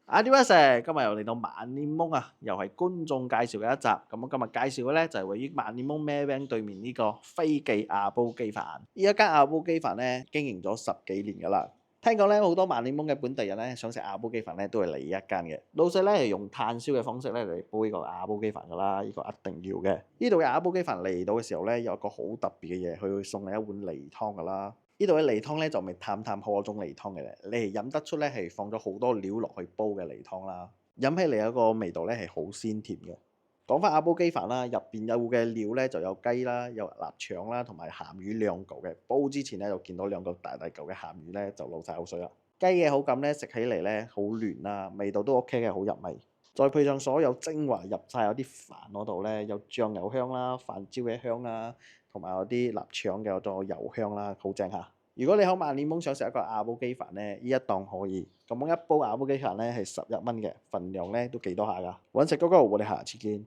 Adidas，今日又嚟到萬年檬啊，又係觀眾介紹嘅一集。咁我今日介紹嘅咧就係位於萬年檬咩 Bank 對面呢個飛記阿煲雞飯。呢一間阿煲雞飯咧經營咗十幾年噶啦。聽講咧好多萬年檬嘅本地人咧想食阿煲雞飯咧都係嚟呢一間嘅。老細咧係用炭燒嘅方式咧嚟煲呢個阿煲雞飯噶啦，呢個一定要嘅。呢度嘅阿煲雞飯嚟到嘅時候咧有一個好特別嘅嘢，佢會送你一碗梨湯噶啦。呢度嘅梨湯咧就唔係淡淡好嗰種梨湯嘅咧，你係飲得出咧係放咗好多料落去煲嘅梨湯啦，飲起嚟嗰個味道咧係好鮮甜嘅。講翻阿煲雞飯啦，入邊有嘅料咧就有雞啦，有臘腸啦，同埋鹹魚兩嚿嘅。煲之前咧就見到兩嚿大大嚿嘅鹹魚咧就流晒口水啦。雞嘅口感咧食起嚟咧好嫩啦，味道都 OK 嘅，好入味。再配上所有精華入晒有啲飯嗰度咧，有醬油香啦、飯焦嘅香啦，同埋有啲臘腸嘅嗰種油香啦，好正嚇。如果你喺萬年檬想食一個阿煲雞飯咧，呢一檔可以。咁樣一煲阿煲雞飯咧係11蚊嘅，份量咧都幾多下㗎。揾食高高，我哋下次見。